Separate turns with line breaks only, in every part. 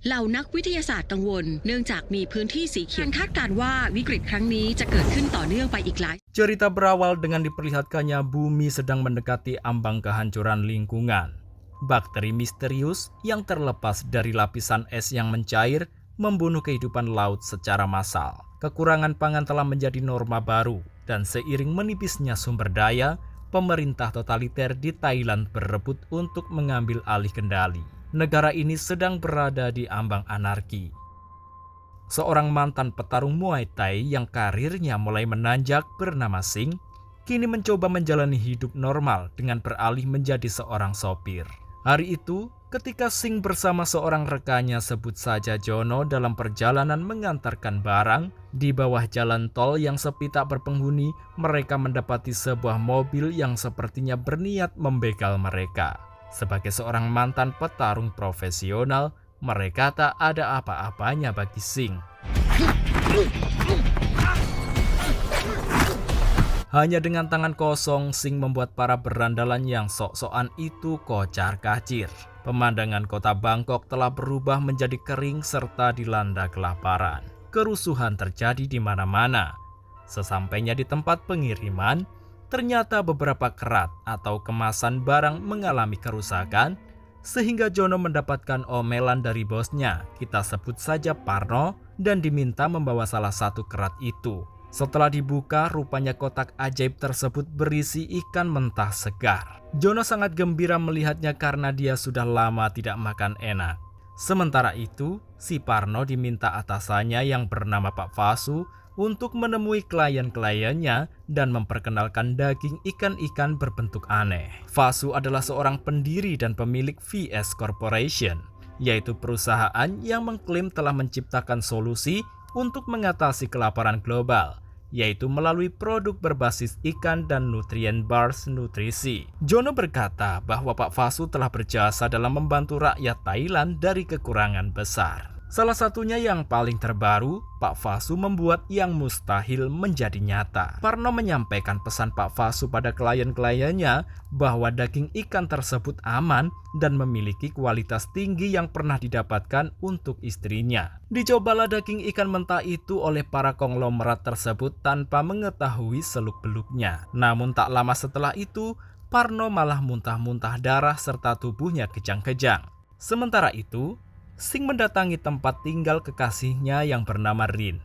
เหล่านักวิทยาศาสตร์กังวลเนื่องจากมีพื้นที่สีเขียวคาดการณ์ว่าวิกฤตครั้งนี้จะเกิดขึ้นต่อเนื่องไปอีกหลาย
Cerita berawal dengan diperlihatkannya bumi sedang mendekati ambang kehancuran lingkungan. Bakteri misterius yang terlepas dari lapisan es yang mencair membunuh kehidupan laut secara massal. Kekurangan pangan telah menjadi norma baru, dan seiring menipisnya sumber daya, pemerintah totaliter di Thailand berebut untuk mengambil alih kendali. Negara ini sedang berada di ambang anarki. Seorang mantan petarung Muay Thai yang karirnya mulai menanjak bernama Singh, kini mencoba menjalani hidup normal dengan beralih menjadi seorang sopir. Hari itu, ketika Singh bersama seorang rekannya sebut saja Jono dalam perjalanan mengantarkan barang, di bawah jalan tol yang sepi tak berpenghuni, mereka mendapati sebuah mobil yang sepertinya berniat membegal mereka. Sebagai seorang mantan petarung profesional, mereka tak ada apa-apanya bagi Singh. Hanya dengan tangan kosong, Singh membuat para berandalan yang sok-sokan itu kocar-kacir. Pemandangan kota Bangkok telah berubah menjadi kering serta dilanda kelaparan. Kerusuhan terjadi di mana-mana. Sesampainya di tempat pengiriman, ternyata beberapa kerat atau kemasan barang mengalami kerusakan, sehingga Jono mendapatkan omelan dari bosnya, kita sebut saja Parno, dan diminta membawa salah satu kerat itu. Setelah dibuka, rupanya kotak ajaib tersebut berisi ikan mentah segar. Jono sangat gembira melihatnya karena dia sudah lama tidak makan enak. Sementara itu, si Parno diminta atasannya yang bernama Pak Vasu untuk menemui klien-kliennya dan memperkenalkan daging ikan-ikan berbentuk aneh. Vasu adalah seorang pendiri dan pemilik VS Corporation, yaitu perusahaan yang mengklaim telah menciptakan solusi untuk mengatasi kelaparan global, yaitu melalui produk berbasis ikan dan nutrien bars nutrisi. Jono berkata bahwa Pak Vasu telah berjasa dalam membantu rakyat Thailand dari kekurangan besar. Salah satunya yang paling terbaru, Pak Vasu membuat yang mustahil menjadi nyata. Parno menyampaikan pesan Pak Vasu pada klien-kliennya bahwa daging ikan tersebut aman dan memiliki kualitas tinggi yang pernah didapatkan untuk istrinya. Dicobalah daging ikan mentah itu oleh para konglomerat tersebut tanpa mengetahui seluk-beluknya. Namun tak lama setelah itu, Parno malah muntah-muntah darah serta tubuhnya kejang-kejang. Sementara itu, Singh mendatangi tempat tinggal kekasihnya yang bernama Rin.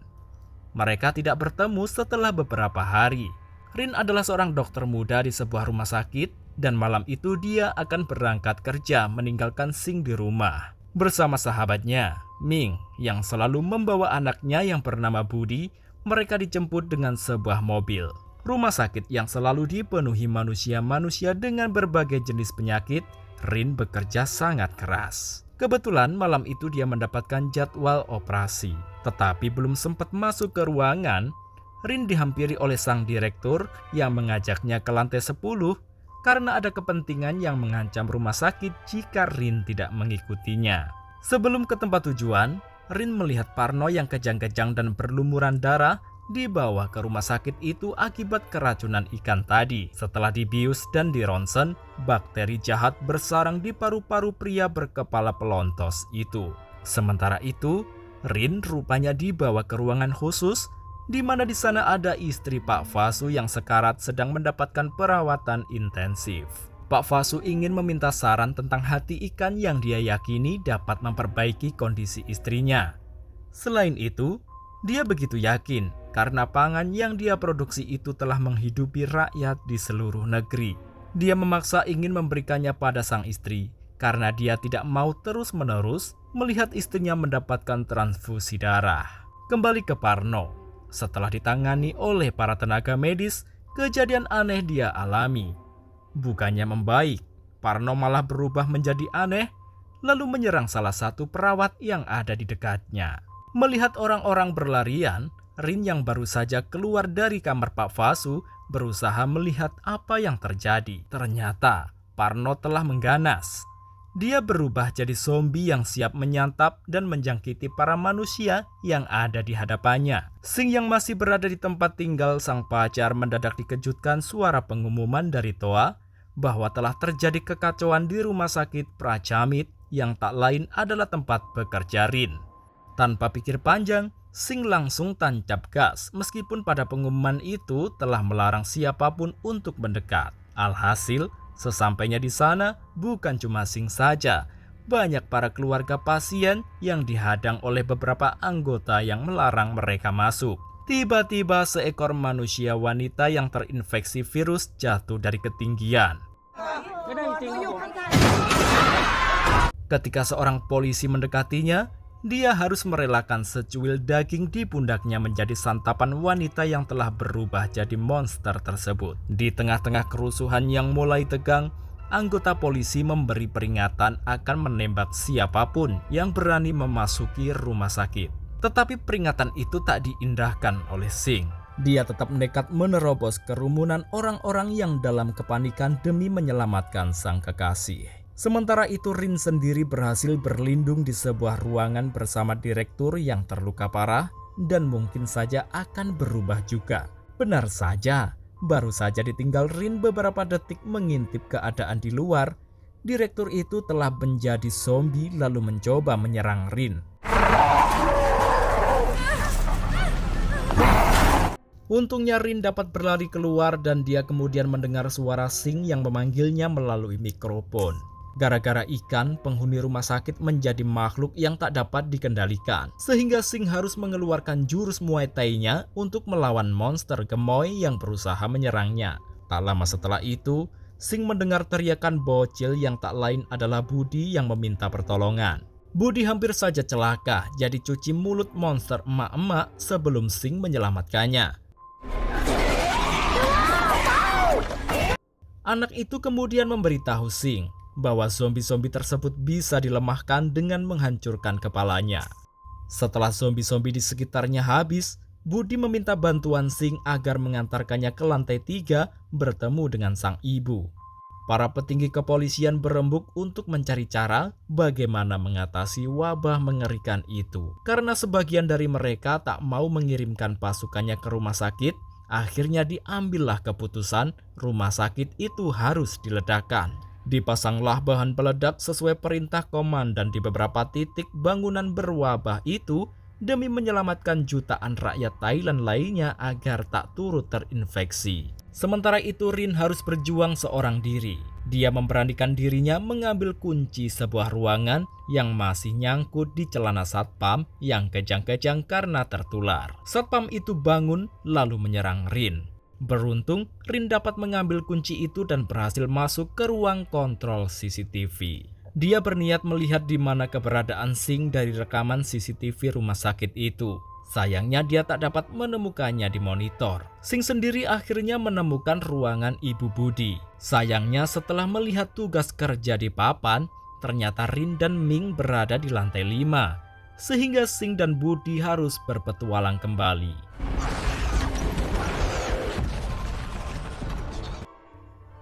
Mereka tidak bertemu setelah beberapa hari. Rin adalah seorang dokter muda di sebuah rumah sakit, dan malam itu dia akan berangkat kerja meninggalkan Singh di rumah. Bersama sahabatnya, Ming, yang selalu membawa anaknya yang bernama Budi, mereka dijemput dengan sebuah mobil. Rumah sakit yang selalu dipenuhi manusia-manusia dengan berbagai jenis penyakit, Rin bekerja sangat keras. Kebetulan malam itu dia mendapatkan jadwal operasi. Tetapi belum sempat masuk ke ruangan, Rin dihampiri oleh sang direktur yang mengajaknya ke lantai 10 karena ada kepentingan yang mengancam rumah sakit jika Rin tidak mengikutinya. Sebelum ke tempat tujuan, Rin melihat Parno yang kejang-kejang dan berlumuran darah dibawa ke rumah sakit itu akibat keracunan ikan tadi. Setelah dibius dan dironsen, bakteri jahat bersarang di paru-paru pria berkepala pelontos itu. Sementara itu, Rin rupanya dibawa ke ruangan khusus, di mana di sana ada istri Pak Vasu yang sekarat sedang mendapatkan perawatan intensif. Pak Vasu ingin meminta saran tentang hati ikan yang dia yakini dapat memperbaiki kondisi istrinya. Selain itu, dia begitu yakin karena pangan yang dia produksi itu telah menghidupi rakyat di seluruh negeri. Dia memaksa ingin memberikannya pada sang istri karena dia tidak mau terus-menerus melihat istrinya mendapatkan transfusi darah. Kembali ke Parno. Setelah ditangani oleh para tenaga medis, kejadian aneh dia alami. Bukannya membaik, Parno malah berubah menjadi aneh, lalu menyerang salah satu perawat yang ada di dekatnya. Melihat orang-orang berlarian, Rin yang baru saja keluar dari kamar Pak Vasu berusaha melihat apa yang terjadi. Ternyata Parno telah mengganas. Dia berubah jadi zombie yang siap menyantap dan menjangkiti para manusia yang ada di hadapannya. Singh yang masih berada di tempat tinggal sang pacar mendadak dikejutkan suara pengumuman dari Toa bahwa telah terjadi kekacauan di rumah sakit Prachamit yang tak lain adalah tempat bekerja Rin. Tanpa pikir panjang, Sing langsung tancap gas meskipun pada pengumuman itu telah melarang siapapun untuk mendekat. Alhasil, sesampainya di sana bukan cuma Sing saja, banyak para keluarga pasien yang dihadang oleh beberapa anggota yang melarang mereka masuk. Tiba-tiba seekor manusia wanita yang terinfeksi virus jatuh dari ketinggian. Ketika seorang polisi mendekatinya, dia harus merelakan secuil daging di pundaknya menjadi santapan wanita yang telah berubah jadi monster tersebut. Di tengah-tengah kerusuhan yang mulai tegang, anggota polisi memberi peringatan akan menembak siapapun yang berani memasuki rumah sakit. Tetapi peringatan itu tak diindahkan oleh Sing. Dia tetap nekat menerobos kerumunan orang-orang yang dalam kepanikan demi menyelamatkan sang kekasih. Sementara itu Rin sendiri berhasil berlindung di sebuah ruangan bersama direktur yang terluka parah dan mungkin saja akan berubah juga. Benar saja, baru saja ditinggal Rin beberapa detik mengintip keadaan di luar, direktur itu telah menjadi zombie lalu mencoba menyerang Rin. Untungnya Rin dapat berlari keluar dan dia kemudian mendengar suara Sing yang memanggilnya melalui mikrofon. Gara-gara ikan, penghuni rumah sakit menjadi makhluk yang tak dapat dikendalikan. Sehingga Sing harus mengeluarkan jurus Muay Thai-nya untuk melawan monster gemoy yang berusaha menyerangnya. Tak lama setelah itu, Sing mendengar teriakan bocil yang tak lain adalah Budi yang meminta pertolongan. Budi hampir saja celaka jadi cuci mulut monster emak-emak sebelum Sing menyelamatkannya. Anak itu kemudian memberitahu Sing bahwa zombie-zombie tersebut bisa dilemahkan dengan menghancurkan kepalanya. Setelah zombie-zombie di sekitarnya habis, Budi meminta bantuan Sing agar mengantarkannya ke lantai 3 bertemu dengan sang ibu. Para petinggi kepolisian berembuk untuk mencari cara bagaimana mengatasi wabah mengerikan itu. Karena sebagian dari mereka tak mau mengirimkan pasukannya ke rumah sakit, akhirnya diambillah keputusan rumah sakit itu harus diledakkan. Dipasanglah bahan peledak sesuai perintah komandan di beberapa titik bangunan berwabah itu demi menyelamatkan jutaan rakyat Thailand lainnya agar tak turut terinfeksi. Sementara itu Rin harus berjuang seorang diri. Dia memberanikan dirinya mengambil kunci sebuah ruangan yang masih nyangkut di celana satpam yang kejang-kejang karena tertular. Satpam itu bangun lalu menyerang Rin. Beruntung, Rin dapat mengambil kunci itu dan berhasil masuk ke ruang kontrol CCTV. Dia berniat melihat di mana keberadaan Sing dari rekaman CCTV rumah sakit itu. Sayangnya dia tak dapat menemukannya di monitor. Sing sendiri akhirnya menemukan ruangan Ibu Budi. Sayangnya setelah melihat tugas kerja di papan, ternyata Rin dan Ming berada di lantai 5. Sehingga Sing dan Budi harus berpetualang kembali.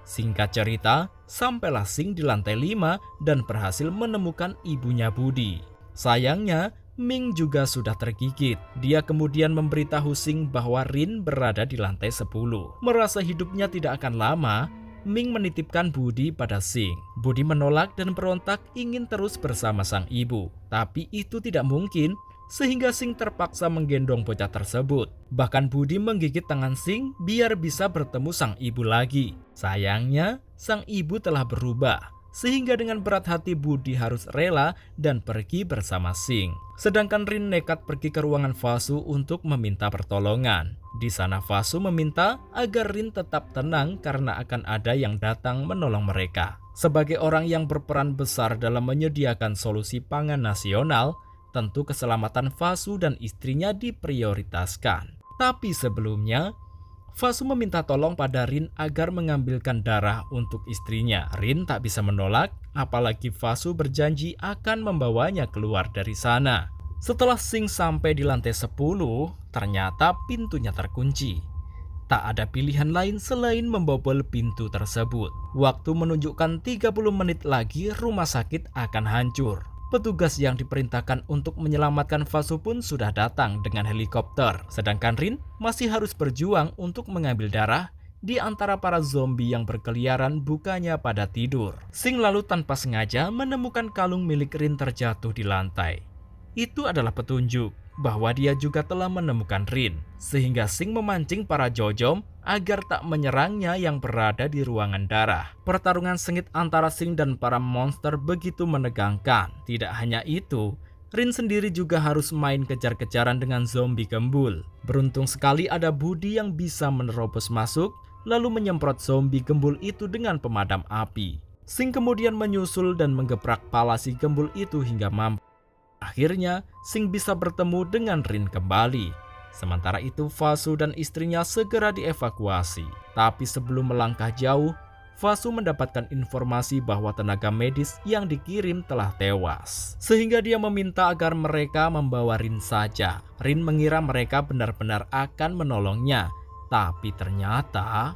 Singkat cerita, sampailah Sing di lantai 5 dan berhasil menemukan ibunya Budi. Sayangnya, Ming juga sudah tergigit. Dia kemudian memberitahu Sing bahwa Rin berada di lantai 10. Merasa hidupnya tidak akan lama, Ming menitipkan Budi pada Sing. Budi menolak dan berontak ingin terus bersama sang ibu. Tapi itu tidak mungkin, sehingga Sing terpaksa menggendong bocah tersebut. Bahkan Budi menggigit tangan Sing biar bisa bertemu sang ibu lagi. Sayangnya, sang ibu telah berubah, sehingga dengan berat hati Budi harus rela dan pergi bersama Sing. Sedangkan Rin nekat pergi ke ruangan Vasu untuk meminta pertolongan. Di sana Vasu meminta agar Rin tetap tenang karena akan ada yang datang menolong mereka. Sebagai orang yang berperan besar dalam menyediakan solusi pangan nasional, tentu keselamatan Vasu dan istrinya diprioritaskan. Tapi sebelumnya, Vasu meminta tolong pada Rin agar mengambilkan darah untuk istrinya. Rin tak bisa menolak, apalagi Vasu berjanji akan membawanya keluar dari sana. Setelah Sing sampai di lantai 10, ternyata pintunya terkunci. Tak ada pilihan lain selain membobol pintu tersebut. Waktu menunjukkan 30 menit lagi rumah sakit akan hancur. Petugas yang diperintahkan untuk menyelamatkan Vasu pun sudah datang dengan helikopter. Sedangkan Rin masih harus berjuang untuk mengambil darah di antara para zombie yang berkeliaran bukannya pada tidur. Sing lalu tanpa sengaja menemukan kalung milik Rin terjatuh di lantai. Itu adalah petunjuk bahwa dia juga telah menemukan Rin, sehingga Sing memancing para Jojom agar tak menyerangnya yang berada di ruangan darah. Pertarungan sengit antara Sing dan para monster begitu menegangkan. Tidak hanya itu, Rin sendiri juga harus main kejar-kejaran dengan zombie gembul. Beruntung sekali ada Budi yang bisa menerobos masuk, lalu menyemprot zombie gembul itu dengan pemadam api. Sing kemudian menyusul dan menggebrak pala si gembul itu hingga mampu. Akhirnya, Sing bisa bertemu dengan Rin kembali. Sementara itu, Fasu dan istrinya segera dievakuasi. Tapi sebelum melangkah jauh, Fasu mendapatkan informasi bahwa tenaga medis yang dikirim telah tewas. Sehingga dia meminta agar mereka membawa Rin saja. Rin mengira mereka benar-benar akan menolongnya. Tapi ternyata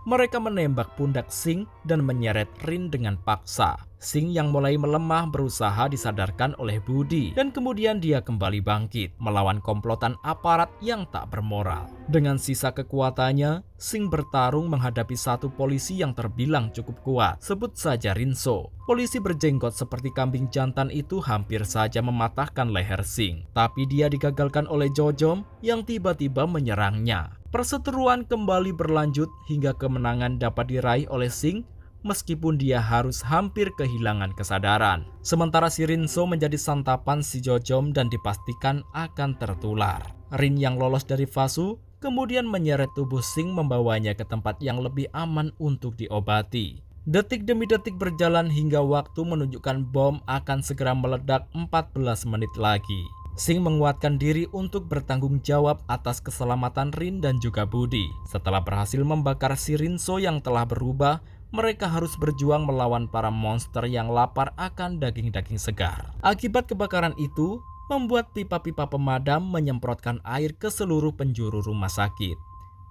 mereka menembak pundak Sing dan menyeret Rin dengan paksa. Sing yang mulai melemah berusaha disadarkan oleh Budi dan kemudian dia kembali bangkit melawan komplotan aparat yang tak bermoral. Dengan sisa kekuatannya, Sing bertarung menghadapi satu polisi yang terbilang cukup kuat, sebut saja Rinso. Polisi berjenggot seperti kambing jantan itu hampir saja mematahkan leher Sing, tapi dia digagalkan oleh Jojom yang tiba-tiba menyerangnya. Perseteruan kembali berlanjut hingga kemenangan dapat diraih oleh Sing meskipun dia harus hampir kehilangan kesadaran. Sementara si Rinso menjadi santapan si Jojom dan dipastikan akan tertular. Rin yang lolos dari Fasu kemudian menyeret tubuh Sing membawanya ke tempat yang lebih aman untuk diobati. Detik demi detik berjalan hingga waktu menunjukkan bom akan segera meledak 14 menit lagi. Sing menguatkan diri untuk bertanggung jawab atas keselamatan Rin dan juga Budi. Setelah berhasil membakar si Rinso yang telah berubah, mereka harus berjuang melawan para monster yang lapar akan daging-daging segar. Akibat kebakaran itu, membuat pipa-pipa pemadam menyemprotkan air ke seluruh penjuru rumah sakit.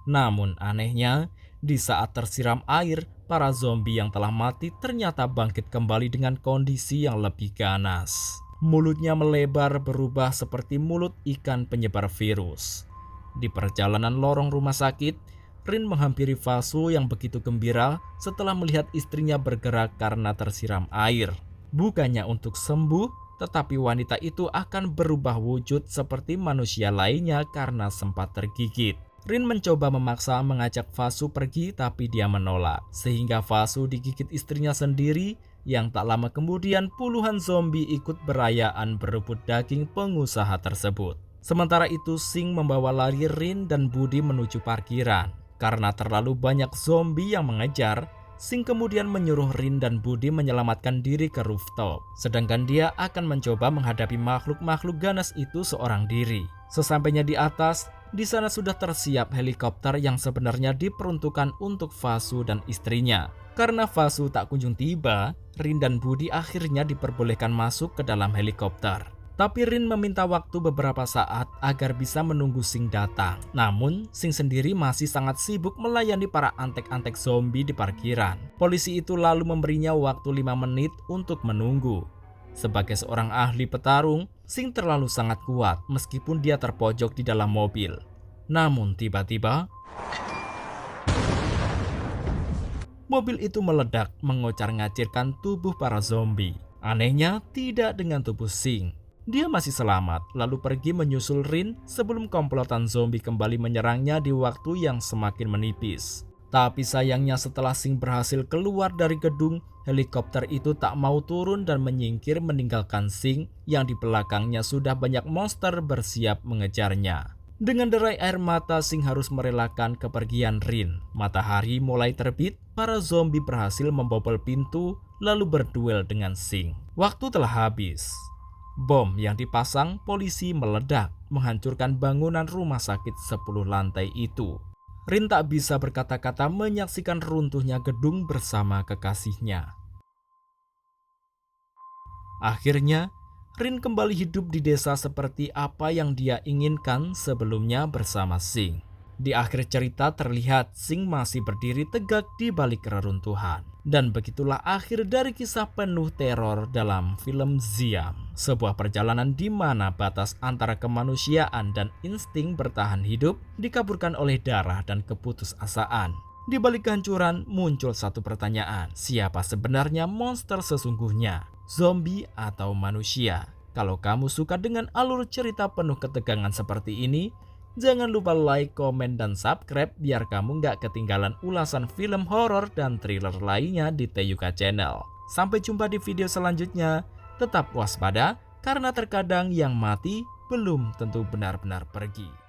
Namun anehnya, di saat tersiram air, para zombie yang telah mati ternyata bangkit kembali dengan kondisi yang lebih ganas. Mulutnya melebar berubah seperti mulut ikan penyebar virus. Di perjalanan lorong rumah sakit, Rin menghampiri Fasu yang begitu gembira setelah melihat istrinya bergerak karena tersiram air. Bukannya untuk sembuh, tetapi wanita itu akan berubah wujud seperti manusia lainnya karena sempat tergigit. Rin mencoba memaksa mengajak Fasu pergi tapi dia menolak. Sehingga Fasu digigit istrinya sendiri yang tak lama kemudian puluhan zombie ikut berayaan berebut daging pengusaha tersebut. Sementara itu Sing membawa lari Rin dan Budi menuju parkiran. Karena terlalu banyak zombie yang mengejar, Sing kemudian menyuruh Rin dan Budi menyelamatkan diri ke rooftop. Sedangkan dia akan mencoba menghadapi makhluk-makhluk ganas itu seorang diri. Sesampainya di atas, di sana sudah tersiap helikopter yang sebenarnya diperuntukkan untuk Fasu dan istrinya. Karena Fasu tak kunjung tiba, Rin dan Budi akhirnya diperbolehkan masuk ke dalam helikopter. Tapi Rin meminta waktu beberapa saat agar bisa menunggu Sing datang. Namun, Sing sendiri masih sangat sibuk melayani para antek-antek zombie di parkiran. Polisi itu lalu memberinya waktu 5 menit untuk menunggu. Sebagai seorang ahli petarung, Sing terlalu sangat kuat meskipun dia terpojok di dalam mobil. Namun tiba-tiba, mobil itu meledak mengocar-ngacirkan tubuh para zombie. Anehnya, tidak dengan tubuh Sing. Dia masih selamat, lalu pergi menyusul Rin sebelum komplotan zombie kembali menyerangnya di waktu yang semakin menipis. Tapi sayangnya setelah Sing berhasil keluar dari gedung, helikopter itu tak mau turun dan menyingkir meninggalkan Sing yang di belakangnya sudah banyak monster bersiap mengejarnya. Dengan derai air mata, Sing harus merelakan kepergian Rin. Matahari mulai terbit, para zombie berhasil membobol pintu lalu berduel dengan Sing. Waktu telah habis. Bom yang dipasang polisi meledak, menghancurkan bangunan rumah sakit 10 lantai itu. Rin tak bisa berkata-kata menyaksikan runtuhnya gedung bersama kekasihnya. Akhirnya, Rin kembali hidup di desa seperti apa yang dia inginkan sebelumnya bersama Sing. Di akhir cerita terlihat Sing masih berdiri tegak di balik reruntuhan. Dan begitulah akhir dari kisah penuh teror dalam film Siam. Sebuah perjalanan di mana batas antara kemanusiaan dan insting bertahan hidup dikaburkan oleh darah dan keputusasaan. Di balik kehancuran muncul satu pertanyaan, siapa sebenarnya monster sesungguhnya? Zombie atau manusia? Kalau kamu suka dengan alur cerita penuh ketegangan seperti ini, jangan lupa like, komen, dan subscribe biar kamu nggak ketinggalan ulasan film horor dan thriller lainnya di Teyuka Channel. Sampai jumpa di video selanjutnya. Tetap waspada karena terkadang yang mati belum tentu benar-benar pergi.